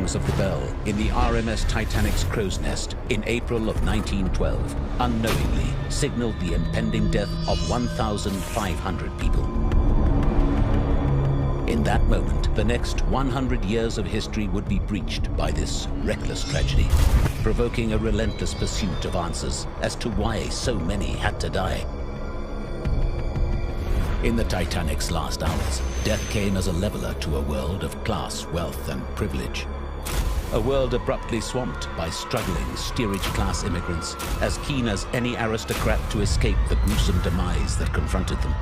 rungs of the bell in the RMS Titanic's crow's nest in April of 1912 unknowingly signaled the impending death of 1,500 people. In that moment, the next 100 years of history would be breached by this reckless tragedy, provoking a relentless pursuit of answers as to why so many had to die. In the Titanic's last hours, death came as a leveler to a world of class, wealth, and privilege. A world abruptly swamped by struggling steerage-class immigrants, as keen as any aristocrat to escape the gruesome demise that confronted them.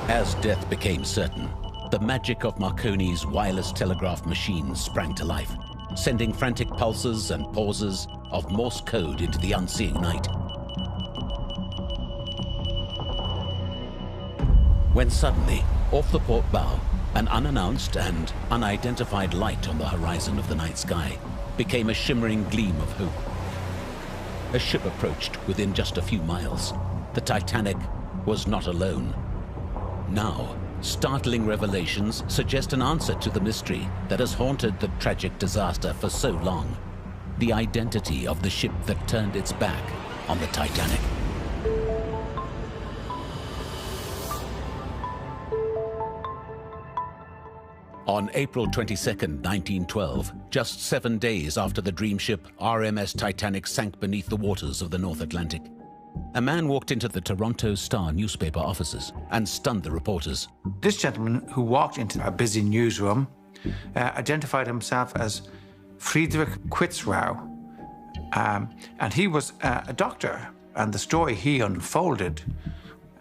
As death became certain, the magic of Marconi's wireless telegraph machines sprang to life, sending frantic pulses and pauses of Morse code into the unseeing night. When suddenly, off the port bow, an unannounced and unidentified light on the horizon of the night sky became a shimmering gleam of hope. A ship approached within just a few miles. The Titanic was not alone. Now, startling revelations suggest an answer to the mystery that has haunted the tragic disaster for so long: the identity of the ship that turned its back on the Titanic. On April 22, 1912, just 7 days after the dream ship RMS Titanic sank beneath the waters of the North Atlantic, a man walked into the Toronto Star newspaper offices and stunned the reporters. This gentleman, who walked into a busy newsroom, identified himself as Friedrich Quitzrow, and he was a doctor, and the story he unfolded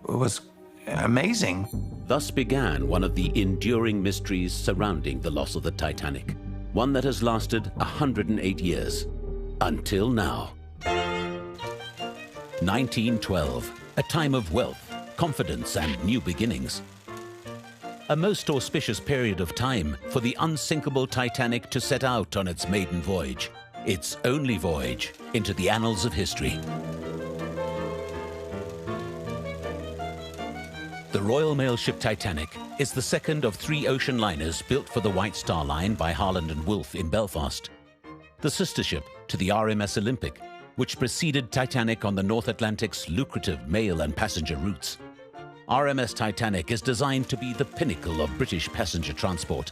was amazing. Thus began one of the enduring mysteries surrounding the loss of the Titanic, one that has lasted 108 years, until now. 1912, a time of wealth, confidence, and new beginnings. A most auspicious period of time for the unsinkable Titanic to set out on its maiden voyage, its only voyage into the annals of history. The Royal Mail ship Titanic is the second of 3 ocean liners built for the White Star Line by Harland and Wolff in Belfast. The sister ship to the RMS Olympic, which preceded Titanic on the North Atlantic's lucrative mail and passenger routes. RMS Titanic is designed to be the pinnacle of British passenger transport,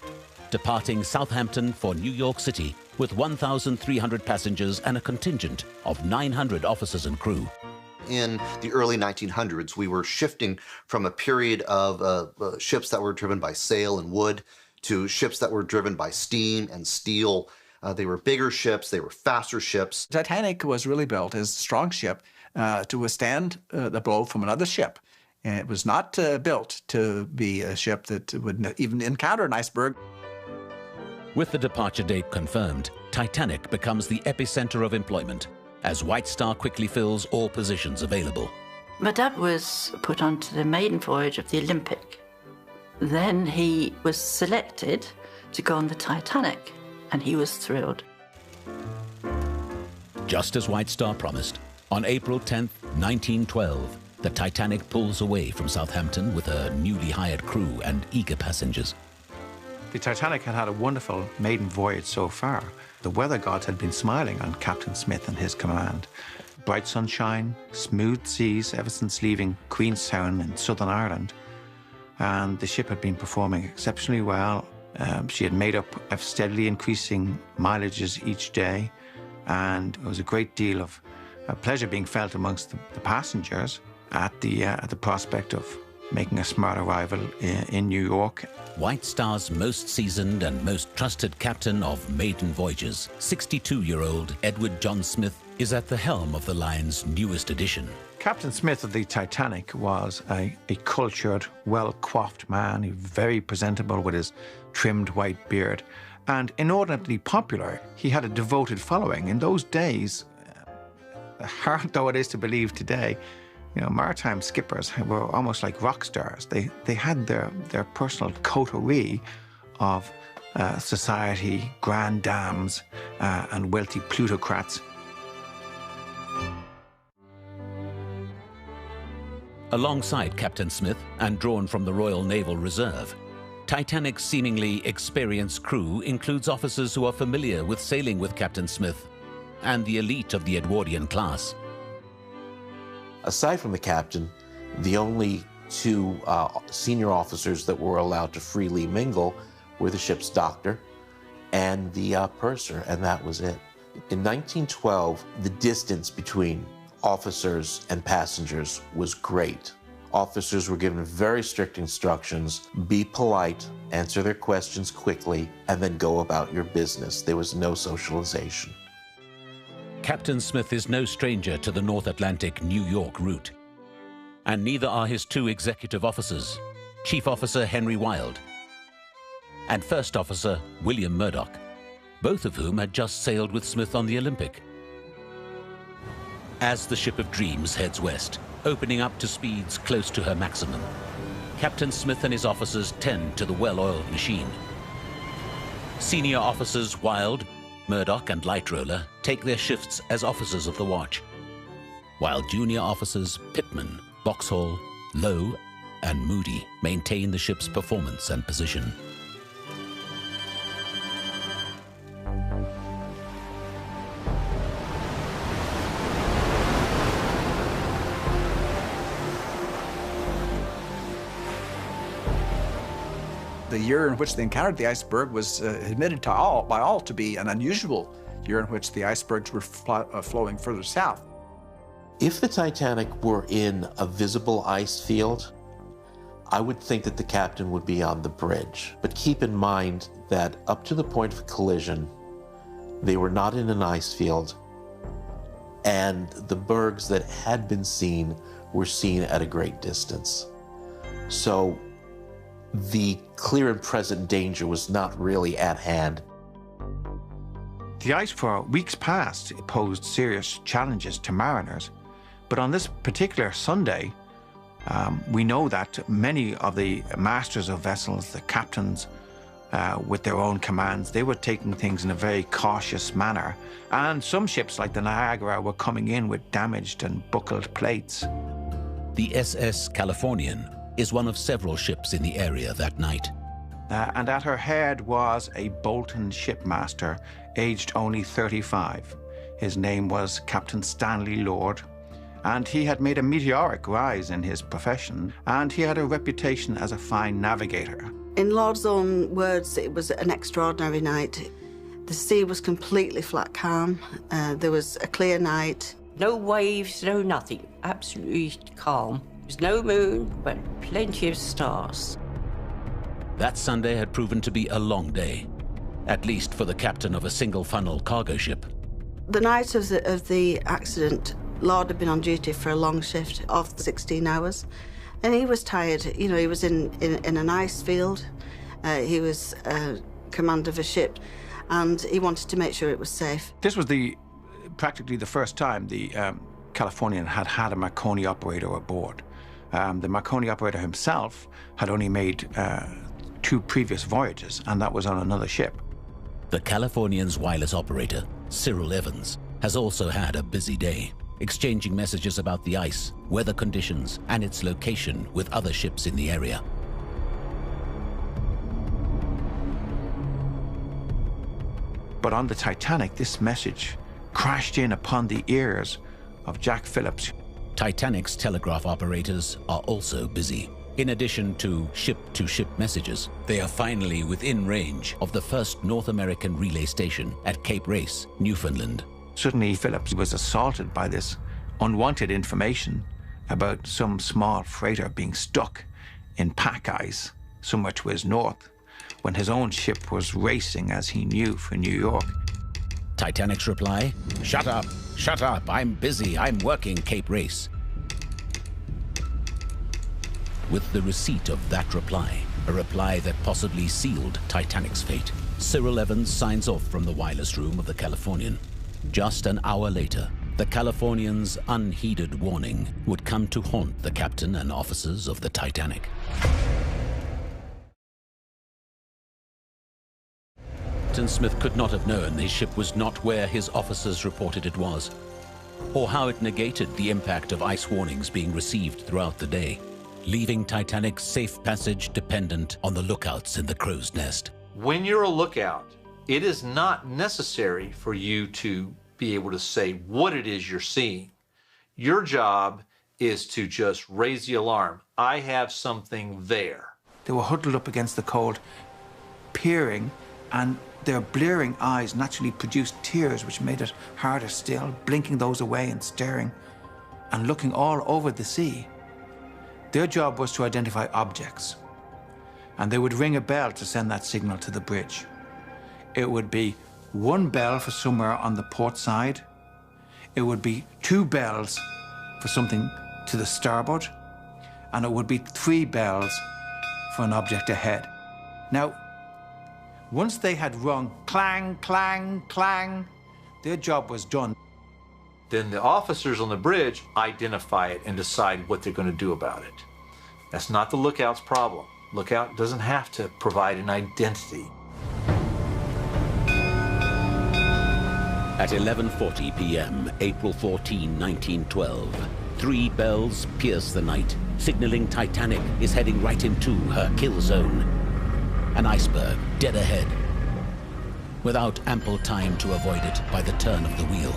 departing Southampton for New York City with 1,300 passengers and a contingent of 900 officers and crew. In the early 1900s, we were shifting from a period of ships that were driven by sail and wood to ships that were driven by steam and steel. They were bigger ships, they were faster ships. Titanic was really built as a strong ship to withstand the blow from another ship. And it was not built to be a ship that would even encounter an iceberg. With the departure date confirmed, Titanic becomes the epicenter of employment, as White Star quickly fills all positions available. My dad was put onto the maiden voyage of the Olympic. Then he was selected to go on the Titanic, and he was thrilled. Just as White Star promised, on April 10, 1912, the Titanic pulls away from Southampton with her newly hired crew and eager passengers. The Titanic had had a wonderful maiden voyage so far. The weather gods had been smiling on Captain Smith and his command. Bright sunshine, smooth seas ever since leaving Queenstown in Southern Ireland. And the ship had been performing exceptionally well. She had made up of steadily increasing mileages each day, and it was a great deal of pleasure being felt amongst the passengers at the prospect of making a smart arrival in New York. White Star's most seasoned and most trusted captain of maiden voyages, 62-year-old Edward John Smith, is at the helm of the line's newest edition. Captain Smith of the Titanic was a cultured, well-coiffed man, very presentable with his trimmed white beard, and inordinately popular. He had a devoted following. In those days, hard though it is to believe today, maritime skippers were almost like rock stars. They had their personal coterie of society, grand dames, and wealthy plutocrats. Alongside Captain Smith, and drawn from the Royal Naval Reserve, Titanic's seemingly experienced crew includes officers who are familiar with sailing with Captain Smith and the elite of the Edwardian class. Aside from the captain, the only two senior officers that were allowed to freely mingle were the ship's doctor and the purser, and that was it. In 1912, the distance between officers and passengers was great. Officers were given very strict instructions: be polite, answer their questions quickly, and then go about your business. There was no socialization. Captain Smith is no stranger to the North Atlantic-New York route, and neither are his two executive officers, Chief Officer Henry Wilde and First Officer William Murdoch, both of whom had just sailed with Smith on the Olympic. As the Ship of Dreams heads west, opening up to speeds close to her maximum, Captain Smith and his officers tend to the well-oiled machine. Senior officers Wilde, Murdoch and Lightroller take their shifts as officers of the watch, while junior officers Pittman, Vauxhall, Lowe and Moody maintain the ship's performance and position. The year in which they encountered the iceberg was admitted by all to be an unusual year in which the icebergs were flowing further south. If the Titanic were in a visible ice field, I would think that the captain would be on the bridge. But keep in mind that up to the point of collision, they were not in an ice field, and the bergs that had been seen were seen at a great distance. So the clear and present danger was not really at hand. The ice for weeks past posed serious challenges to mariners, but on this particular Sunday, we know that many of the masters of vessels, the captains, with their own commands, they were taking things in a very cautious manner, and some ships like the Niagara were coming in with damaged and buckled plates. The SS Californian is one of several ships in the area that night. And at her head was a Bolton shipmaster, aged only 35. His name was Captain Stanley Lord, and he had made a meteoric rise in his profession, and he had a reputation as a fine navigator. In Lord's own words, it was an extraordinary night. The sea was completely flat calm. There was a clear night. No waves, no nothing. Absolutely calm. There's no moon, but plenty of stars. That Sunday had proven to be a long day, at least for the captain of a single-funnel cargo ship. The night of the accident, Lord had been on duty for a long shift of 16 hours, and he was tired. You know, he was in an ice field. He was command of a ship, and he wanted to make sure it was safe. This was practically the first time the Californian had had a Marconi operator aboard. The Marconi operator himself had only made 2 previous voyages, and that was on another ship. The Californian's wireless operator, Cyril Evans, has also had a busy day, exchanging messages about the ice, weather conditions, and its location with other ships in the area. But on the Titanic, this message crashed in upon the ears of Jack Phillips. Titanic's telegraph operators are also busy. In addition to ship-to-ship messages, they are finally within range of the first North American relay station at Cape Race, Newfoundland. Suddenly, Phillips was assaulted by this unwanted information about some small freighter being stuck in pack ice somewhere to his north, when his own ship was racing, as he knew, for New York. Titanic's reply, "Shut up, I'm busy, I'm working Cape Race." With the receipt of that reply, a reply that possibly sealed Titanic's fate, Cyril Evans signs off from the wireless room of the Californian. Just an hour later, the Californian's unheeded warning would come to haunt the captain and officers of the Titanic. Captain Smith could not have known his ship was not where his officers reported it was, or how it negated the impact of ice warnings being received throughout the day. leaving Titanic's safe passage dependent on the lookouts in the crow's nest. When you're a lookout, it is not necessary for you to be able to say what it is you're seeing. Your job is to just raise the alarm. I have something there. They were huddled up against the cold, peering, and their blearing eyes naturally produced tears, which made it harder still, blinking those away and staring and looking all over the sea. Their job was to identify objects, and they would ring a bell to send that signal to the bridge. It would be one bell for somewhere on the port side. It would be 2 bells for something to the starboard, and it would be 3 bells for an object ahead. Now, once they had rung clang, clang, clang, their job was done. Then the officers on the bridge identify it and decide what they're going to do about it. That's not the lookout's problem. Lookout doesn't have to provide an identity. At 11:40 p.m., April 14, 1912, 3 bells pierce the night, signaling Titanic is heading right into her kill zone. An iceberg dead ahead, without ample time to avoid it by the turn of the wheel.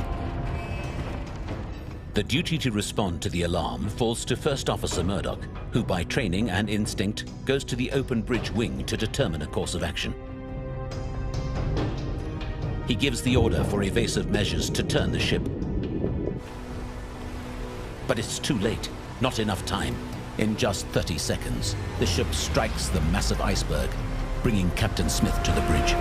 The duty to respond to the alarm falls to First Officer Murdoch, who by training and instinct goes to the open bridge wing to determine a course of action. He gives the order for evasive measures to turn the ship. But it's too late, not enough time. In just 30 seconds, the ship strikes the massive iceberg, bringing Captain Smith to the bridge.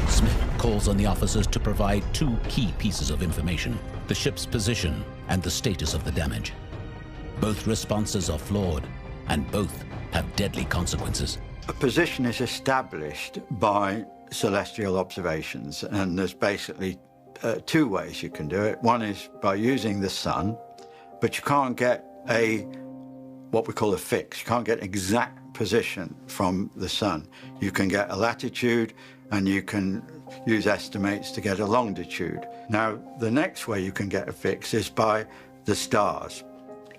Smith calls on the officers to provide 2 key pieces of information: the ship's position and the status of the damage. Both responses are flawed, and both have deadly consequences. A position is established by celestial observations, and there's basically 2 ways you can do it. One is by using the sun, but you can't get what we call a fix. You can't get exact position from the sun. You can get a latitude, and you can use estimates to get a longitude. Now, the next way you can get a fix is by the stars.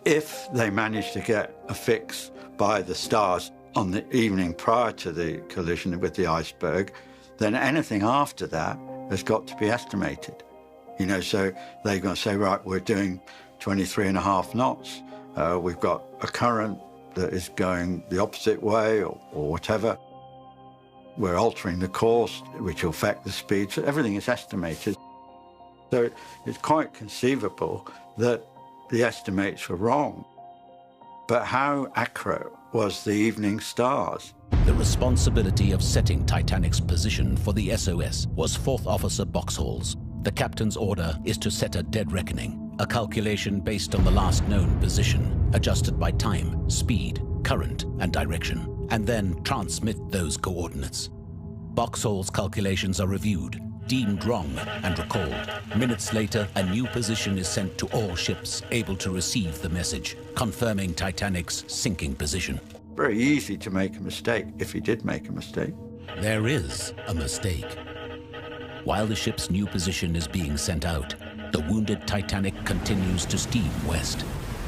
If they manage to get a fix by the stars on the evening prior to the collision with the iceberg, then anything after that has got to be estimated. You know, so they're going to say, right, we're doing 23.5 knots. We've got a current that is going the opposite way or whatever. We're altering the course, which will affect the speed. So everything is estimated. So it's quite conceivable that the estimates were wrong. But how accurate was the evening stars? The responsibility of setting Titanic's position for the SOS was 4th Officer Boxhall's. The captain's order is to set a dead reckoning, a calculation based on the last known position, adjusted by time, speed, current, and direction, and then transmit those coordinates. Boxhall's calculations are reviewed, deemed wrong, and recalled. Minutes later, a new position is sent to all ships able to receive the message, confirming Titanic's sinking position. Very easy to make a mistake if he did make a mistake. There is a mistake. While the ship's new position is being sent out, the wounded Titanic continues to steam west.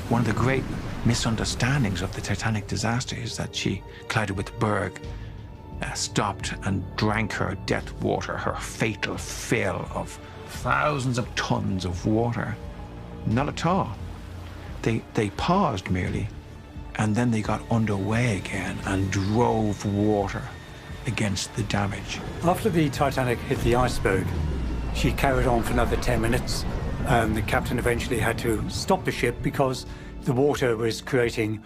One of the great misunderstandings of the Titanic disaster is that she collided with the berg, stopped and drank her death water, her fatal fill of thousands of tons of water. Not at all. They paused merely, and then they got underway again and drove water against the damage. After the Titanic hit the iceberg, she carried on for another 10 minutes. The captain eventually had to stop the ship because the water was creating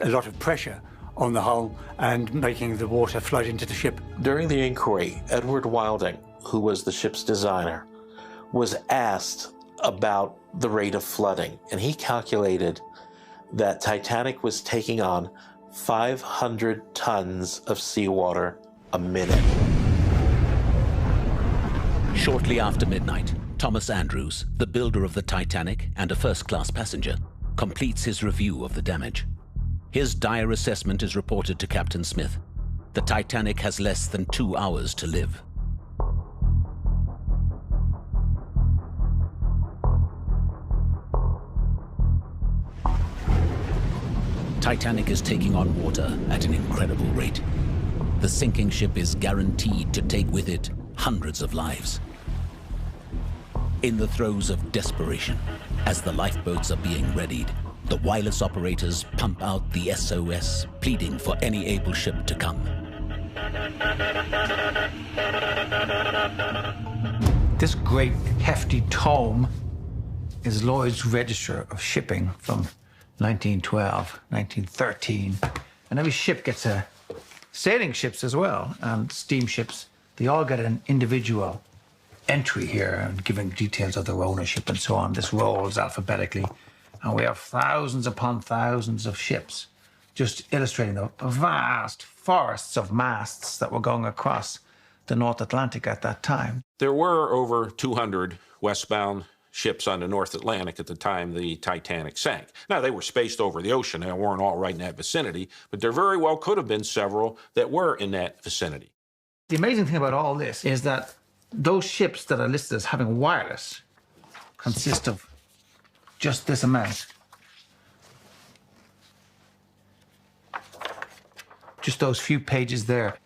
a lot of pressure on the hull and making the water flood into the ship. During the inquiry, Edward Wilding, who was the ship's designer, was asked about the rate of flooding, and he calculated that Titanic was taking on 500 tons of seawater a minute. Shortly after midnight, Thomas Andrews, the builder of the Titanic and a first-class passenger, completes his review of the damage. His dire assessment is reported to Captain Smith. The Titanic has less than 2 hours to live. Titanic is taking on water at an incredible rate. The sinking ship is guaranteed to take with it hundreds of lives. In the throes of desperation, as the lifeboats are being readied, the wireless operators pump out the SOS, pleading for any able ship to come. This great hefty tome is Lloyd's Register of Shipping from 1912, 1913. And every ship gets a sailing ships as well, and steamships. They all get an individual entry here and giving details of their ownership and so on. This rolls alphabetically. And we have thousands upon thousands of ships, just illustrating the vast forests of masts that were going across the North Atlantic at that time. There were over 200 westbound ships on the North Atlantic at the time the Titanic sank. Now, they were spaced over the ocean. They weren't all right in that vicinity, but there very well could have been several that were in that vicinity. The amazing thing about all this is that those ships that are listed as having wireless consist of just this amount. Just those few pages there.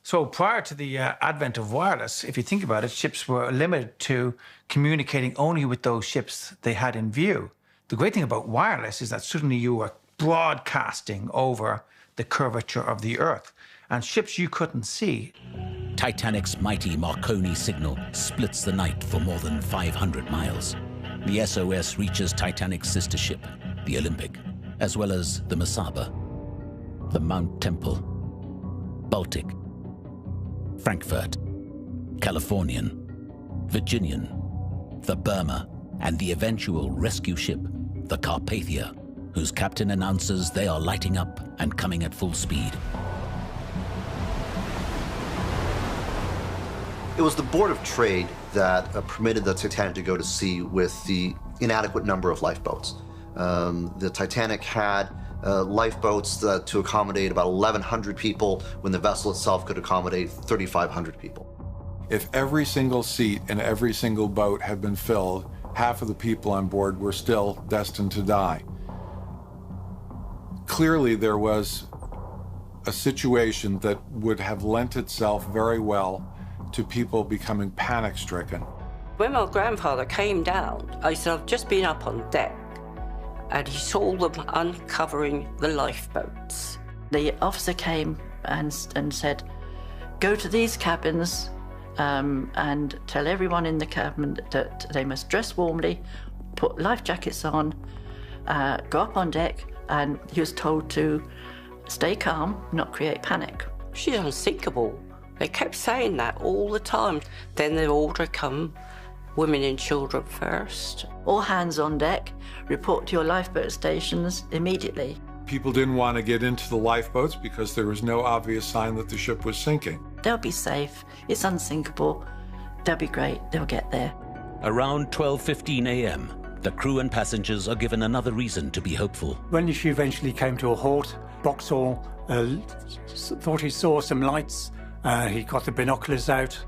So prior to the advent of wireless, if you think about it, ships were limited to communicating only with those ships they had in view. The great thing about wireless is that suddenly you were broadcasting over the curvature of the Earth, and ships you couldn't see. Titanic's mighty Marconi signal splits the night for more than 500 miles. The SOS reaches Titanic's sister ship, the Olympic, as well as the Mesaba, the Mount Temple, Baltic, Frankfurt, Californian, Virginian, the Burma, and the eventual rescue ship, the Carpathia, whose captain announces they are lighting up and coming at full speed. It was the Board of Trade that permitted the Titanic to go to sea with the inadequate number of lifeboats. The Titanic had lifeboats to accommodate about 1,100 people when the vessel itself could accommodate 3,500 people. If every single seat in every single boat had been filled, half of the people on board were still destined to die. Clearly, there was a situation that would have lent itself very well to people becoming panic-stricken. When my grandfather came down, I said, I've just been up on deck, and he saw them uncovering the lifeboats. The officer came and said, go to these cabins and tell everyone in the cabin that they must dress warmly, put life jackets on, go up on deck, and he was told to stay calm, not create panic. She's unsinkable. They kept saying that all the time. Then the order come, women and children first. All hands on deck, report to your lifeboat stations immediately. People didn't want to get into the lifeboats because there was no obvious sign that the ship was sinking. They'll be safe. It's unsinkable. They'll be great. They'll get there. Around 12:15 a.m., the crew and passengers are given another reason to be hopeful. When she eventually came to a halt, Boxall thought he saw some lights. He got the binoculars out,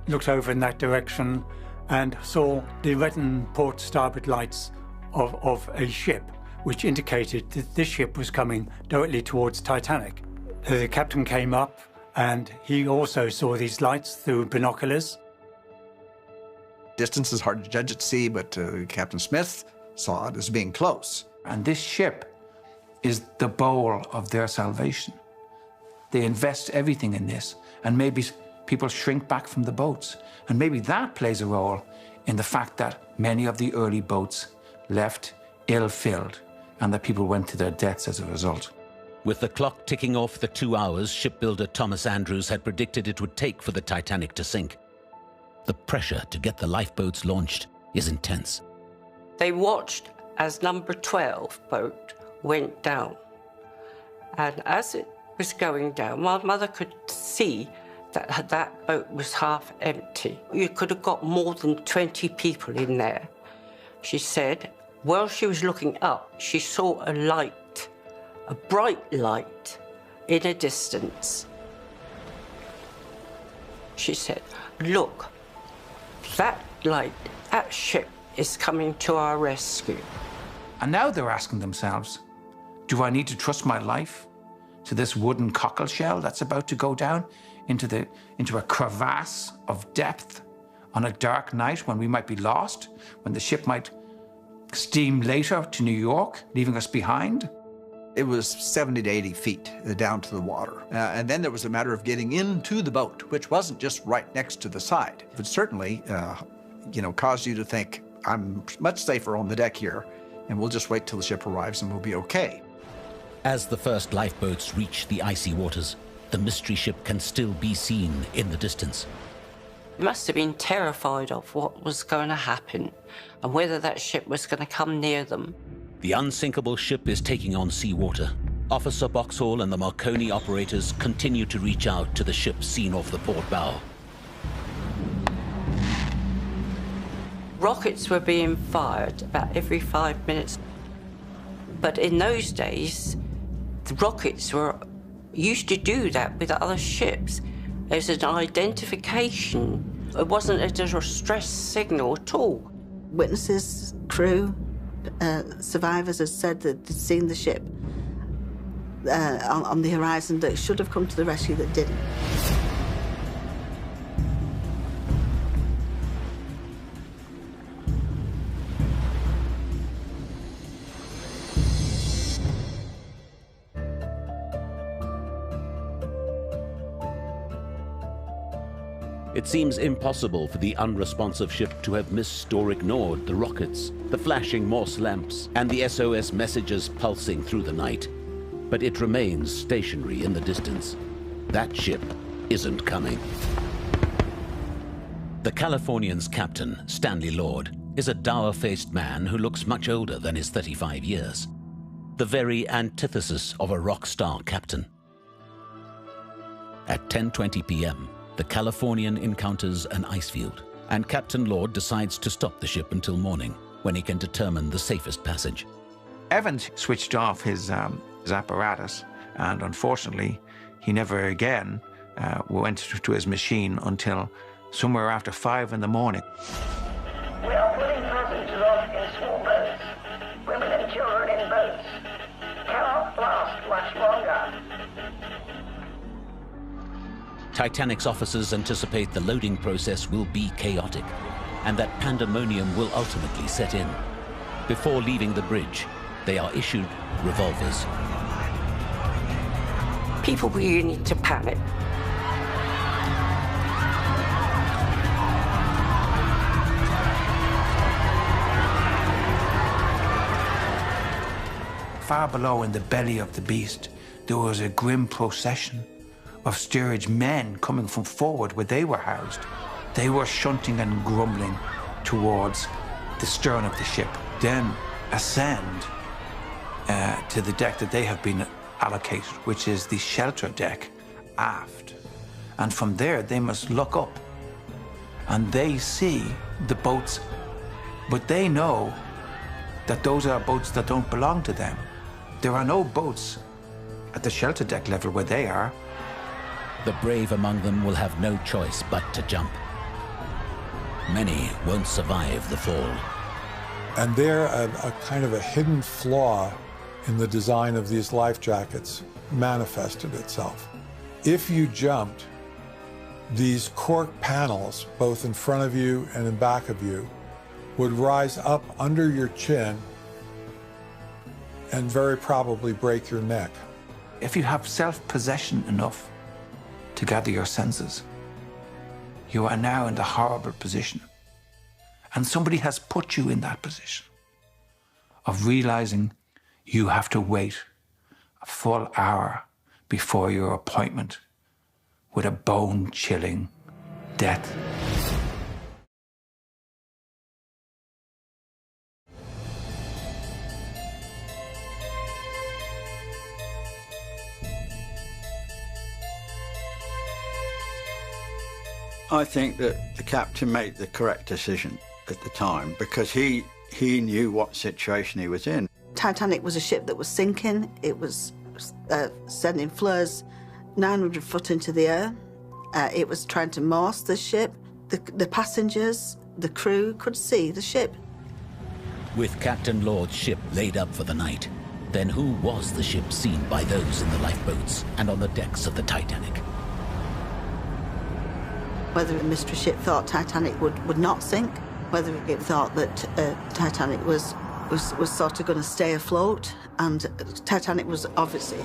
looked over in that direction, and saw the red and port starboard lights of a ship, which indicated that this ship was coming directly towards Titanic. The captain came up, and he also saw these lights through binoculars. Distance is hard to judge at sea, but Captain Smith saw it as being close. And this ship is the bowl of their salvation. They invest everything in this, and maybe people shrink back from the boats. And maybe that plays a role in the fact that many of the early boats left ill-filled, and that people went to their deaths as a result. With the clock ticking off the 2 hours shipbuilder Thomas Andrews had predicted it would take for the Titanic to sink, the pressure to get the lifeboats launched is intense. They watched as number 12 boat went down. And as it was going down, my mother could see that that boat was half empty. You could have got more than 20 people in there. She said, while she was looking up, she saw a light, a bright light in a distance. She said, look, that light, that ship is coming to our rescue. And now they're asking themselves, Do I need to trust my life to this wooden cockle shell that's about to go down into a crevasse of depth on a dark night when we might be lost, when the ship might steam later to New York, leaving us behind? It was 70 to 80 feet down to the water. And then there was a matter of getting into the boat, which wasn't just right next to the side. It certainly, caused you to think, I'm much safer on the deck here, and we'll just wait till the ship arrives and we'll be okay. As the first lifeboats reach the icy waters, the mystery ship can still be seen in the distance. They must have been terrified of what was going to happen and whether that ship was going to come near them. The unsinkable ship is taking on seawater. Officer Boxhall and the Marconi operators continue to reach out to the ship seen off the port bow. Rockets were being fired about every 5 minutes. But in those days, the rockets used to do that with other ships. There's an identification. It wasn't a distress signal at all. Witnesses, crew, survivors have said that they'd seen the ship on the horizon that should have come to the rescue that didn't. It seems impossible for the unresponsive ship to have missed or ignored the rockets, the flashing Morse lamps, and the SOS messages pulsing through the night. But it remains stationary in the distance. That ship isn't coming. The Californian's captain, Stanley Lord, is a dour-faced man who looks much older than his 35 years. The very antithesis of a rock star captain. At 10:20 p.m., the Californian encounters an ice field, and Captain Lord decides to stop the ship until morning, when he can determine the safest passage. Evans switched off his apparatus, and unfortunately, he never again went to his machine until somewhere after 5 in the morning. We are putting passengers off in small boats, women and children in boats. Cannot last much longer. Titanic's officers anticipate the loading process will be chaotic, and that pandemonium will ultimately set in. Before leaving the bridge, they are issued revolvers. People really need to panic. Far below in the belly of the beast, there was a grim procession of steerage men coming from forward where they were housed. They were shunting and grumbling towards the stern of the ship, then ascend to the deck that they have been allocated, which is the shelter deck aft. And from there, they must look up and they see the boats, but they know that those are boats that don't belong to them. There are no boats at the shelter deck level where they are. The brave among them will have no choice but to jump. Many won't survive the fall. And there, a kind of a hidden flaw in the design of these life jackets manifested itself. If you jumped, these cork panels, both in front of you and in back of you, would rise up under your chin and very probably break your neck. If you have self-possession enough to gather your senses, you are now in the horrible position. And somebody has put you in that position of realizing you have to wait a full hour before your appointment with a bone-chilling death. I think that the captain made the correct decision at the time because he knew what situation he was in. Titanic was a ship that was sinking. It was sending flares 900 foot into the air. It was trying to Morse the ship. The passengers, the crew could see the ship. With Captain Lord's ship laid up for the night, Then who was the ship seen by those in the lifeboats and on the decks of the Titanic? Whether the mystery ship thought Titanic would not sink, whether it thought that Titanic was sort of going to stay afloat, and Titanic was obviously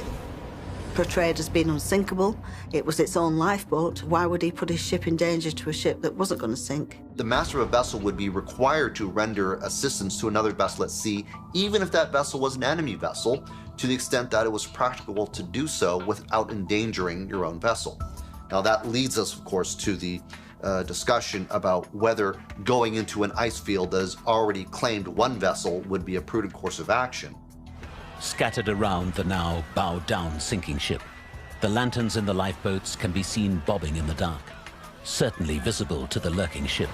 portrayed as being unsinkable. It was its own lifeboat. Why would he put his ship in danger to a ship that wasn't going to sink? The master of a vessel would be required to render assistance to another vessel at sea, even if that vessel was an enemy vessel, to the extent that it was practicable to do so without endangering your own vessel. Now that leads us, of course, to the discussion about whether going into an ice field that has already claimed one vessel would be a prudent course of action. Scattered around the now bow-down sinking ship, the lanterns in the lifeboats can be seen bobbing in the dark, certainly visible to the lurking ship,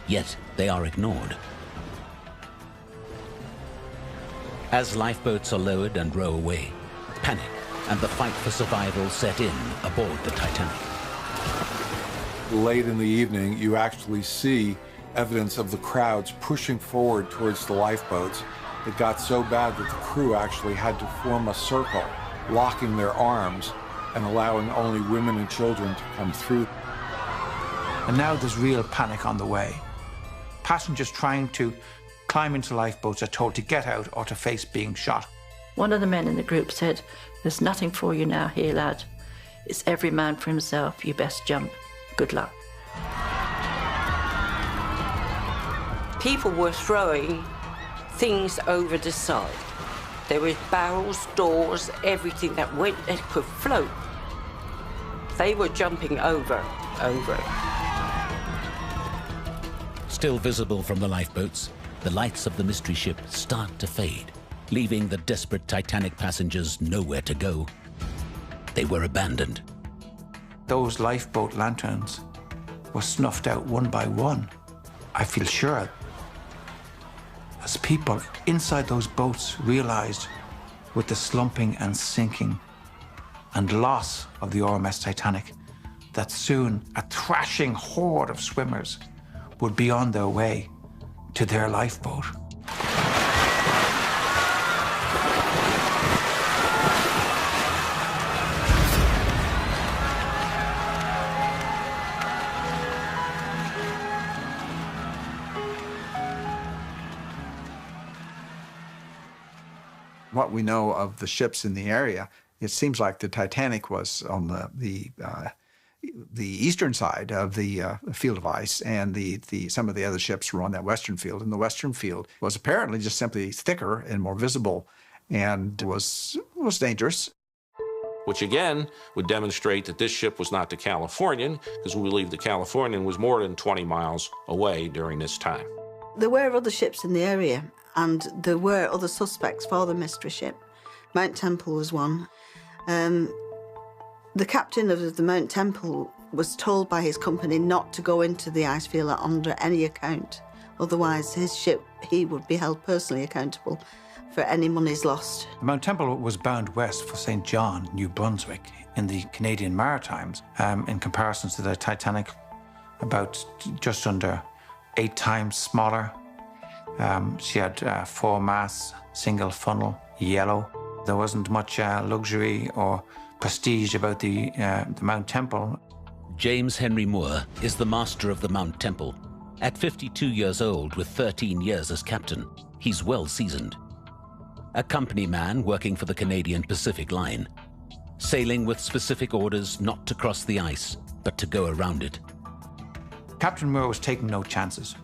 yet they are ignored. As lifeboats are lowered and row away, panic and the fight for survival set in aboard the Titanic. Late in the evening, you actually see evidence of the crowds pushing forward towards the lifeboats. It got so bad that the crew actually had to form a circle, locking their arms and allowing only women and children to come through. And now there's real panic on the way. Passengers trying to climb into lifeboats are told to get out or to face being shot. One of the men in the group said, "There's nothing for you now here, lad. It's every man for himself. You best jump. Good luck." People were throwing things over the side. There was barrels, doors, everything that could float. They were jumping over. Still visible from the lifeboats, the lights of the mystery ship start to fade, leaving the desperate Titanic passengers nowhere to go. They were abandoned. Those lifeboat lanterns were snuffed out one by one. I feel sure as people inside those boats realized, with the slumping and sinking and loss of the RMS Titanic, that soon a thrashing horde of swimmers would be on their way to their lifeboat. What we know of the ships in the area, it seems like the Titanic was on the eastern side of the field of ice, and some of the other ships were on that western field. And the western field was apparently just simply thicker and more visible, and was dangerous. Which again would demonstrate that this ship was not the Californian, because we believe the Californian was more than 20 miles away during this time. There were other ships in the area, and there were other suspects for the mystery ship. Mount Temple was one. The captain of the Mount Temple was told by his company not to go into the ice field under any account. Otherwise, his ship, he would be held personally accountable for any monies lost. The Mount Temple was bound west for St. John, New Brunswick, in the Canadian Maritimes. In comparison to the Titanic, about just under 8 times smaller. She had 4 masts, single funnel, yellow. There wasn't much luxury or prestige about the Mount Temple. James Henry Moore is the master of the Mount Temple. At 52 years old, with 13 years as captain, he's well seasoned. A company man working for the Canadian Pacific Line, sailing with specific orders not to cross the ice, but to go around it. Captain Moore was taking no chances.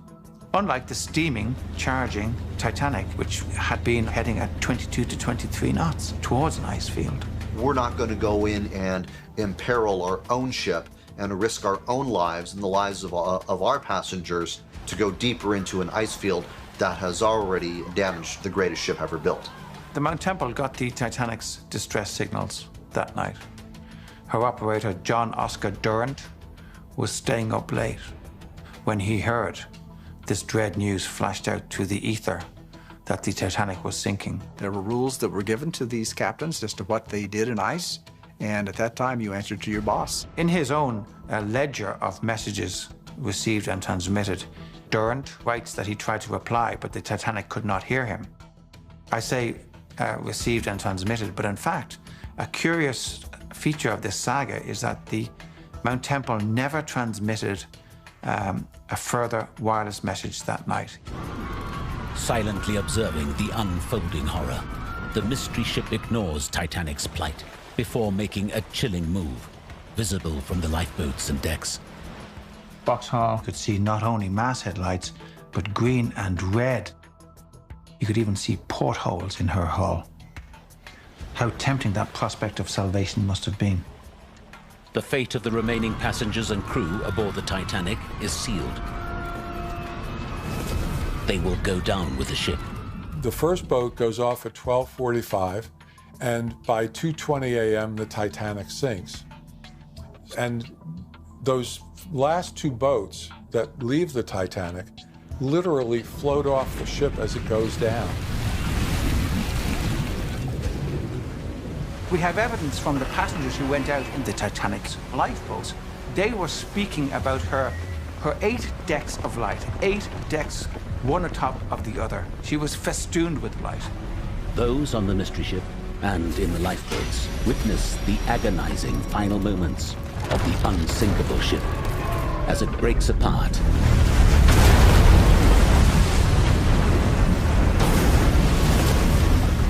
Unlike the steaming, charging Titanic, which had been heading at 22 to 23 knots towards an ice field. We're not going to go in and imperil our own ship and risk our own lives and the lives of our passengers to go deeper into an ice field that has already damaged the greatest ship ever built. The Mount Temple got the Titanic's distress signals that night. Her operator, John Oscar Durant, was staying up late when he heard this dread news flashed out to the ether that the Titanic was sinking. There were rules that were given to these captains as to what they did in ice, and at that time you answered to your boss. In his own ledger of messages received and transmitted, Durant writes that he tried to reply, but the Titanic could not hear him. I say, received and transmitted. But in fact, a curious feature of this saga is that the Mount Temple never transmitted a further wireless message that night. Silently observing the unfolding horror, the mystery ship ignores Titanic's plight before making a chilling move, visible from the lifeboats and decks. Vauxhall could see not only masthead lights, but green and red. You could even see portholes in her hull. How tempting that prospect of salvation must have been. The fate of the remaining passengers and crew aboard the Titanic is sealed. They will go down with the ship. The first boat goes off at 12:45, and by 2:20 a.m. the Titanic sinks. And those last two boats that leave the Titanic literally float off the ship as it goes down. We have evidence from the passengers who went out in the Titanic's lifeboats. They were speaking about her 8 decks of light, 8 decks, one atop of the other. She was festooned with light. Those on the mystery ship and in the lifeboats witness the agonizing final moments of the unsinkable ship as it breaks apart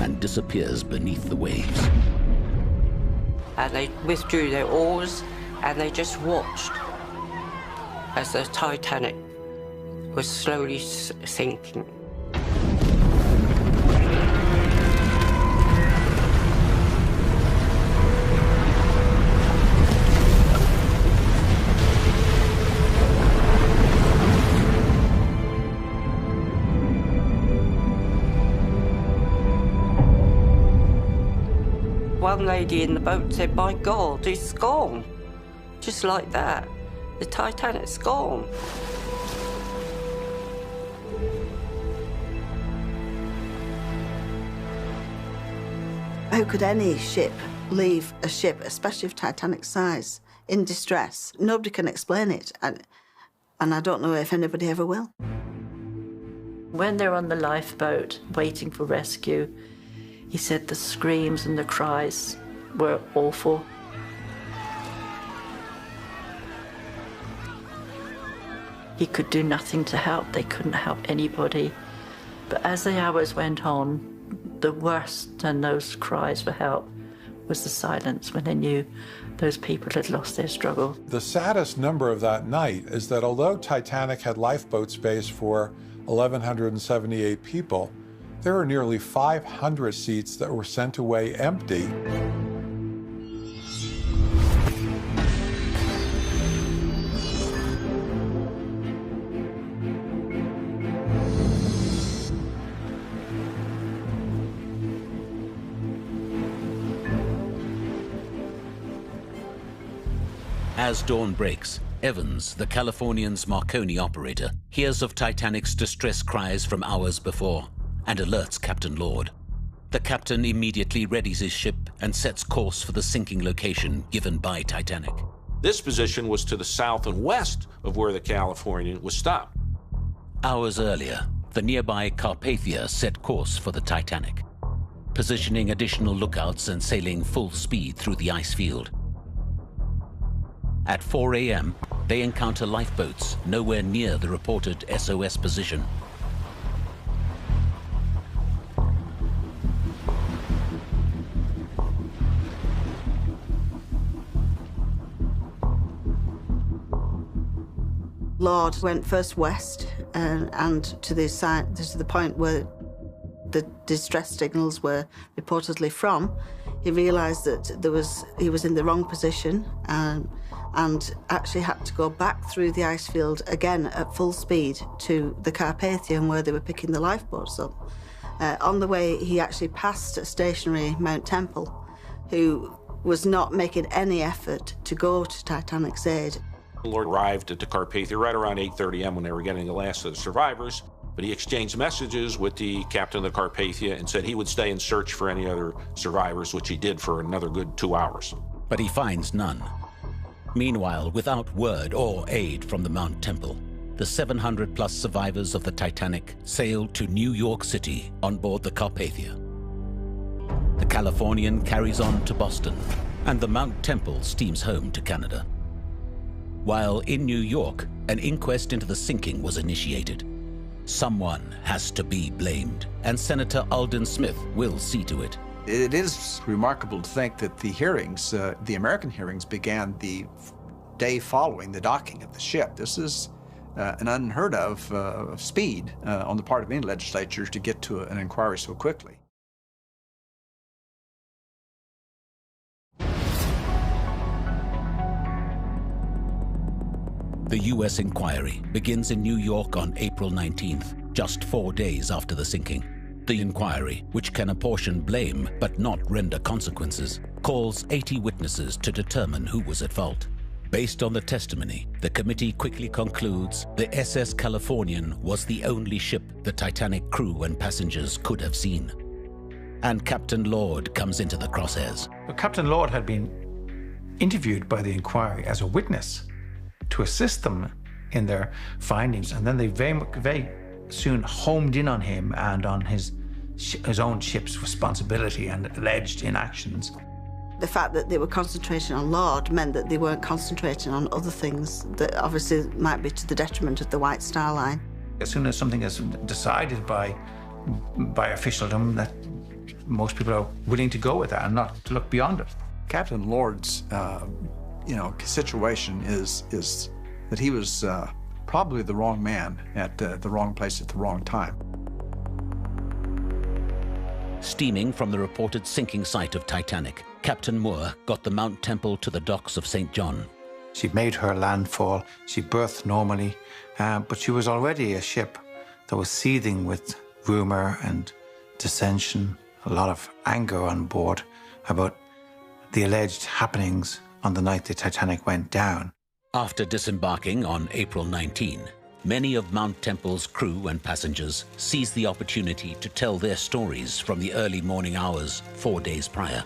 and disappears beneath the waves. And they withdrew their oars and they just watched as the Titanic was slowly sinking. One lady in the boat said, "My God, it's gone." Just like that. The Titanic's gone. How could any ship leave a ship, especially of Titanic size, in distress? Nobody can explain it, and I don't know if anybody ever will. When they're on the lifeboat waiting for rescue, he said the screams and the cries were awful. He could do nothing to help. They couldn't help anybody. But as the hours went on, the worst than those cries for help was the silence when they knew those people had lost their struggle. The saddest number of that night is that although Titanic had lifeboat space for 1,178 people, there were nearly 500 seats that were sent away empty. As dawn breaks, Evans, the Californian's Marconi operator, hears of Titanic's distress cries from hours before and alerts Captain Lord. The captain immediately readies his ship and sets course for the sinking location given by Titanic. This position was to the south and west of where the Californian was stopped. Hours earlier, the nearby Carpathia set course for the Titanic, positioning additional lookouts and sailing full speed through the ice field. At 4 a.m., they encounter lifeboats nowhere near the reported SOS position. Lord went first west and to the point where the distress signals were reportedly from. He realised that he was in the wrong position and actually had to go back through the ice field again at full speed to the Carpathian where they were picking the lifeboats up. On the way, he actually passed a stationary Mount Temple, who was not making any effort to go to Titanic's aid. Lord arrived at the Carpathia right around 8:30 a.m. when they were getting the last of the survivors, but he exchanged messages with the captain of the Carpathia and said he would stay and search for any other survivors, which he did for another good 2 hours. But he finds none. Meanwhile, without word or aid from the Mount Temple, the 700-plus survivors of the Titanic sailed to New York City on board the Carpathia. the Californian carries on to Boston, and the Mount Temple steams home to Canada. While in New York, an inquest into the sinking was initiated. Someone has to be blamed, and Senator Alden Smith will see to it. It is remarkable to think that the hearings, the American hearings, began the day following the docking of the ship. This is an unheard of speed on the part of any legislature to get to an inquiry so quickly. The U.S. inquiry begins in New York on April 19th, just 4 days after the sinking. The inquiry, which can apportion blame but not render consequences, calls 80 witnesses to determine who was at fault. Based on the testimony, the committee quickly concludes the SS Californian was the only ship the Titanic crew and passengers could have seen. And Captain Lord comes into the crosshairs. Well, Captain Lord had been interviewed by the inquiry as a witness to assist them in their findings, and then they very soon homed in on him and on his own ship's responsibility and alleged inactions. The fact that they were concentrating on Lord meant that they weren't concentrating on other things that obviously might be to the detriment of the White Star Line. As soon as something is decided by officialdom, that most people are willing to go with that and not to look beyond it. Captain Lord's situation is that he was probably the wrong man at the wrong place at the wrong time. Steaming from the reported sinking site of Titanic, Captain Moore got the Mount Temple to the docks of St. John. She made her landfall, she berthed normally, but she was already a ship that was seething with rumor and dissension, a lot of anger on board about the alleged happenings on the night the Titanic went down. After disembarking on April 19, many of Mount Temple's crew and passengers seized the opportunity to tell their stories from the early morning hours 4 days prior.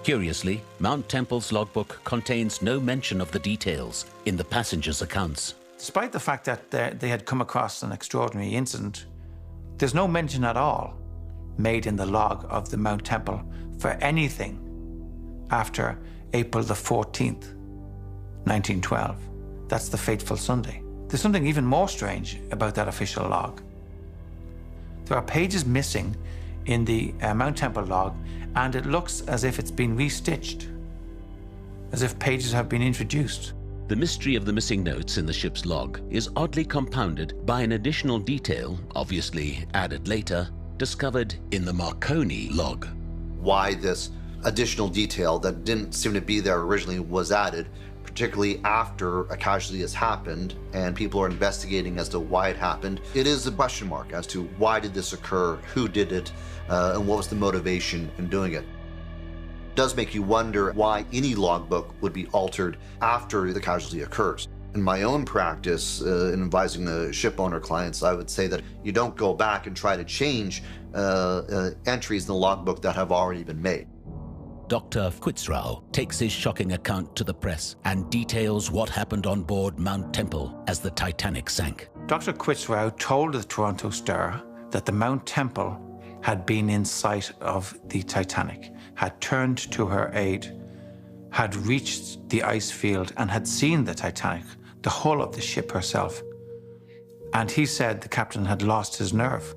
Curiously, Mount Temple's logbook contains no mention of the details in the passengers' accounts. Despite the fact that they had come across an extraordinary incident, there's no mention at all made in the log of the Mount Temple for anything after April the 14th, 1912. That's the fateful Sunday. There's something even more strange about that official log. There are pages missing in the Mount Temple log, and it looks as if it's been restitched, as if pages have been introduced. The mystery of the missing notes in the ship's log is oddly compounded by an additional detail, obviously added later, discovered in the Marconi log. Why this additional detail that didn't seem to be there originally was added, particularly after a casualty has happened and people are investigating as to why it happened. It is a question mark as to why did this occur, who did it, and what was the motivation in doing it. It does make you wonder why any logbook would be altered after the casualty occurs. In my own practice, in advising the ship owner clients, I would say that you don't go back and try to change entries in the logbook that have already been made. Dr. Quitzrow takes his shocking account to the press and details what happened on board Mount Temple as the Titanic sank. Dr. Quitzrow told the Toronto Star that the Mount Temple had been in sight of the Titanic, had turned to her aid, had reached the ice field and had seen the Titanic, the hull of the ship herself. And he said the captain had lost his nerve,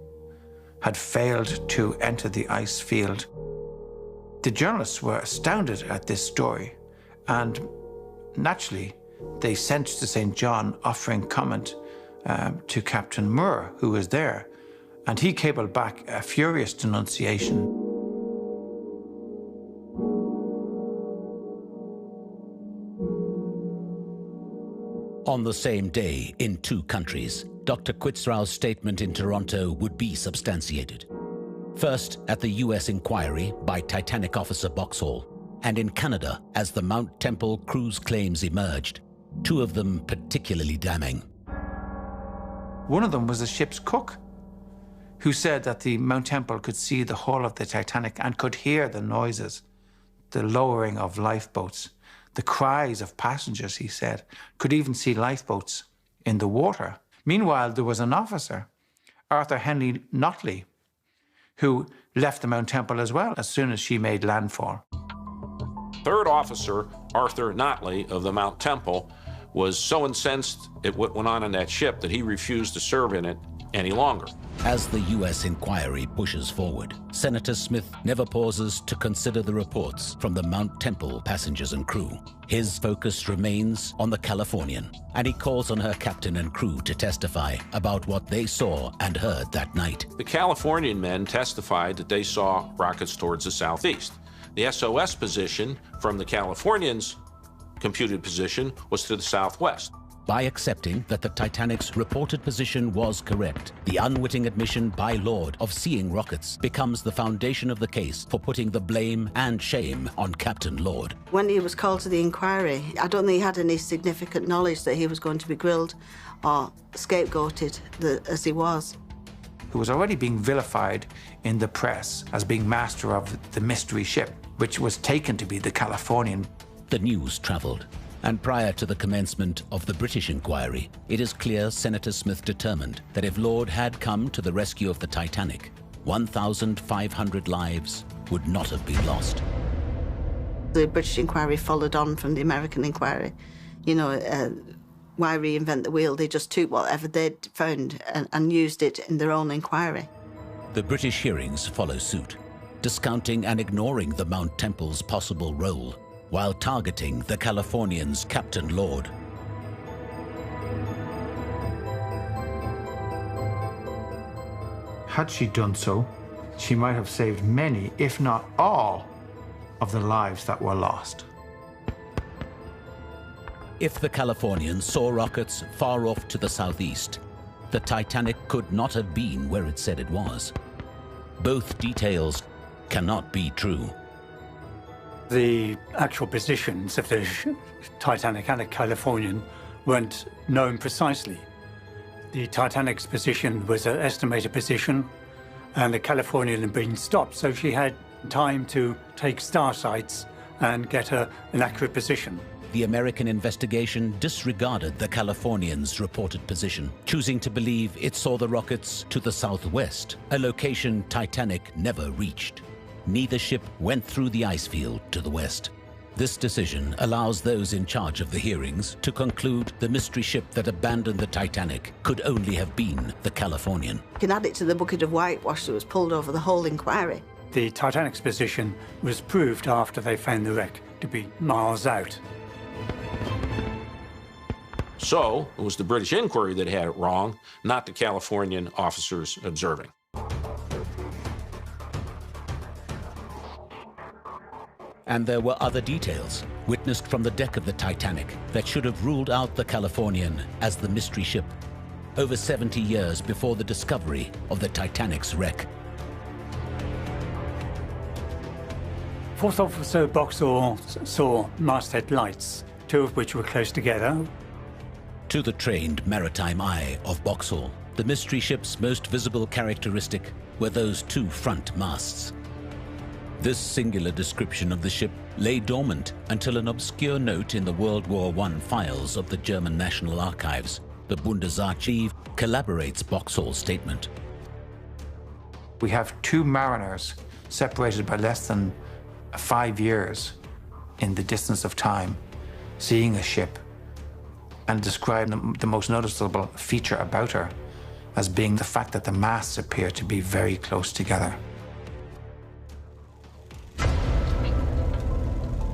had failed to enter the ice field. The journalists were astounded at this story, and naturally, they sent to St. John offering comment to Captain Moore, who was there, and he cabled back a furious denunciation. On the same day, in 2 countries, Dr. Quitzrow's statement in Toronto would be substantiated. First, at the U.S. inquiry by Titanic officer Boxhall, and in Canada as the Mount Temple cruise claims emerged, 2 of them particularly damning. One of them was the ship's cook, who said that the Mount Temple could see the hull of the Titanic and could hear the noises, the lowering of lifeboats, the cries of passengers, he said, could even see lifeboats in the water. Meanwhile, there was an officer, Arthur Henry Notley, who left the Mount Temple as well as soon as she made landfall. Third Officer Arthur Notley of the Mount Temple was so incensed at what went on in that ship that he refused to serve in it any longer. As the U.S. inquiry pushes forward, Senator Smith never pauses to consider the reports from the Mount Temple passengers and crew. His focus remains on the Californian, and he calls on her captain and crew to testify about what they saw and heard that night. The Californian men testified that they saw rockets towards the southeast. The SOS position from the Californians' computed position was to the southwest. By accepting that the Titanic's reported position was correct, the unwitting admission by Lord of seeing rockets becomes the foundation of the case for putting the blame and shame on Captain Lord. When he was called to the inquiry, I don't think he had any significant knowledge that he was going to be grilled or scapegoated as he was. Who was already being vilified in the press as being master of the mystery ship, which was taken to be the Californian. The news travelled. And prior to the commencement of the British inquiry, it is clear Senator Smith determined that if Lord had come to the rescue of the Titanic, 1,500 lives would not have been lost. The British inquiry followed on from the American inquiry. You know, why reinvent the wheel? They just took whatever they'd found and used it in their own inquiry. The British hearings follow suit, discounting and ignoring the Mount Temple's possible role, while targeting the Californian's Captain Lord. Had she done so, she might have saved many, if not all, of the lives that were lost. If the Californian saw rockets far off to the southeast, the Titanic could not have been where it said it was. Both details cannot be true. The actual positions of the Titanic and the Californian weren't known precisely. The Titanic's position was an estimated position, and the Californian had been stopped, so she had time to take star sights and get an accurate position. The American investigation disregarded the Californian's reported position, choosing to believe it saw the rockets to the southwest, a location Titanic never reached. Neither ship went through the ice field to the west. This decision allows those in charge of the hearings to conclude the mystery ship that abandoned the Titanic could only have been the Californian. You can add it to the bucket of whitewash that was pulled over the whole inquiry. The Titanic's position was proved after they found the wreck to be miles out. So it was the British inquiry that had it wrong, not the Californian officers observing. And there were other details, witnessed from the deck of the Titanic, that should have ruled out the Californian as the mystery ship, over 70 years before the discovery of the Titanic's wreck. Fourth Officer Boxall saw masthead lights, two of which were close together. To the trained maritime eye of Boxall, the mystery ship's most visible characteristic were those two front masts. This singular description of the ship lay dormant until an obscure note in the World War I files of the German National Archives, the Bundesarchiv, corroborates Boxall's statement. We have two mariners separated by less than 5 years in the distance of time, seeing a ship and describing the most noticeable feature about her as being the fact that the masts appear to be very close together.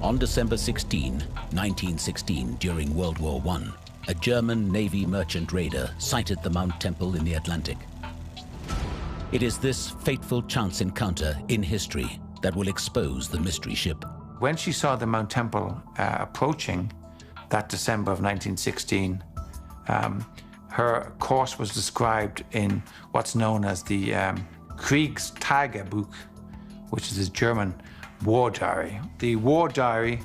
On December 16, 1916, during World War I, a German Navy merchant raider sighted the Mount Temple in the Atlantic. It is this fateful chance encounter in history that will expose the mystery ship. When she saw the Mount Temple approaching that December of 1916, her course was described in what's known as the Kriegstagebuch, which is a German war diary. The war diary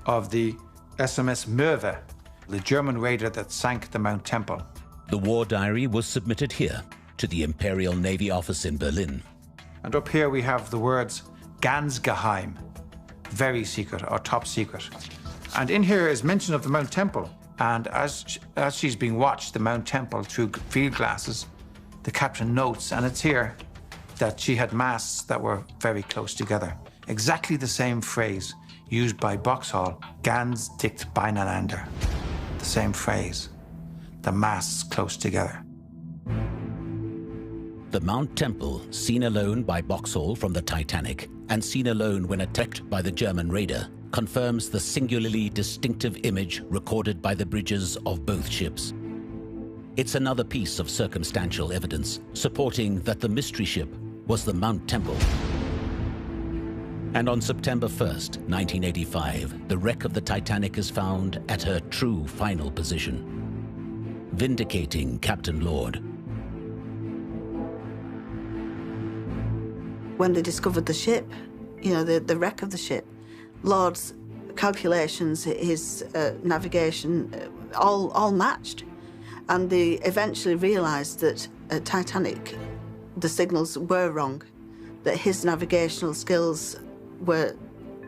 of the SMS Möwe, the German raider that sank the Mount Temple. The war diary was submitted here to the Imperial Navy Office in Berlin. And up here we have the words ganz geheim, very secret or top secret. And in here is mention of the Mount Temple. And as she's being watched, the Mount Temple through field glasses, the captain notes, and it's here, that she had masts that were very close together. Exactly the same phrase used by Boxhall, ganz dicht beieinander. The same phrase, the masts close together. The Mount Temple, seen alone by Boxhall from the Titanic and seen alone when attacked by the German raider, confirms the singularly distinctive image recorded by the bridges of both ships. It's another piece of circumstantial evidence supporting that the mystery ship was the Mount Temple. And on September 1st, 1985, the wreck of the Titanic is found at her true final position, vindicating Captain Lord. When they discovered the ship, you know, the wreck of the ship, Lord's calculations, his navigation, all matched. And they eventually realised that at Titanic, the signals were wrong, that his navigational skills were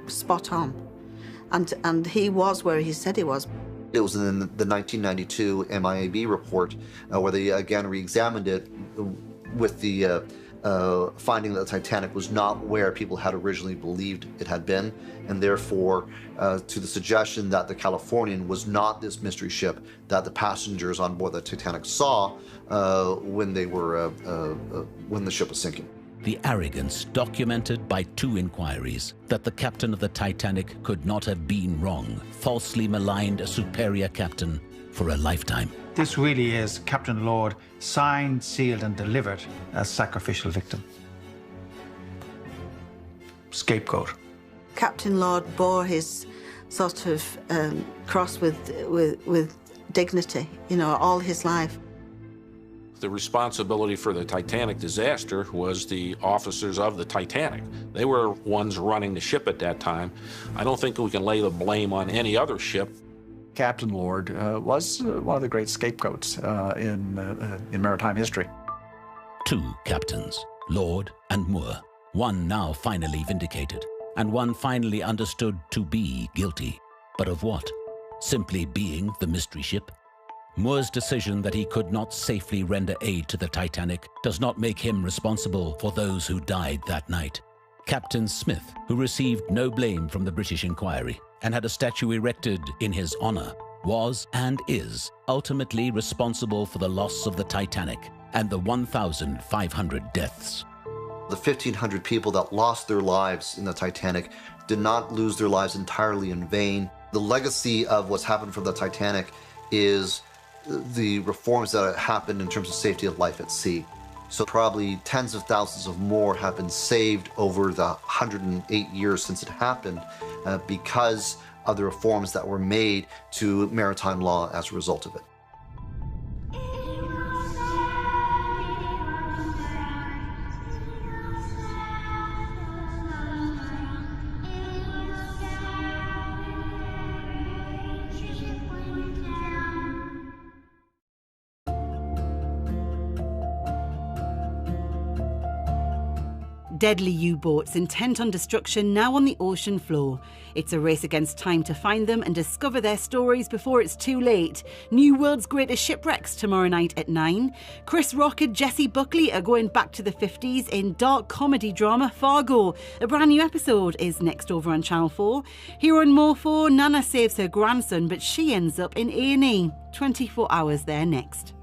spot on. And he was where he said he was. It was in the 1992 MIAB report where they again re-examined it with the finding that the Titanic was not where people had originally believed it had been, and therefore to the suggestion that the Californian was not this mystery ship that the passengers on board the Titanic saw when the ship was sinking. The arrogance documented by 2 inquiries that the captain of the Titanic could not have been wrong, falsely maligned a superior captain for a lifetime. This really is Captain Lord, signed, sealed, and delivered as sacrificial victim. Scapegoat. Captain Lord bore his sort of cross with dignity, you know, all his life. The responsibility for the Titanic disaster was the officers of the Titanic. They were ones running the ship at that time. I don't think we can lay the blame on any other ship. Captain Lord was one of the great scapegoats in maritime history. 2 captains, Lord and Moore. One now finally vindicated, and one finally understood to be guilty. But of what? Simply being the mystery ship? Moore's decision that he could not safely render aid to the Titanic does not make him responsible for those who died that night. Captain Smith, who received no blame from the British inquiry and had a statue erected in his honor, was and is ultimately responsible for the loss of the Titanic and the 1,500 deaths. The 1,500 people that lost their lives in the Titanic did not lose their lives entirely in vain. The legacy of what's happened from the Titanic is the reforms that happened in terms of safety of life at sea. So probably tens of thousands of more have been saved over the 108 years since it happened because of the reforms that were made to maritime law as a result of it. Deadly U-boats intent on destruction now on the ocean floor. It's a race against time to find them and discover their stories before it's too late. New World's Greatest Shipwrecks tomorrow night at 9. Chris Rock and Jessie Buckley are going back to the 50s in dark comedy drama Fargo. A brand new episode is next over on Channel 4. Here on More4, Nana saves her grandson, but she ends up in A&E. 24 Hours there next.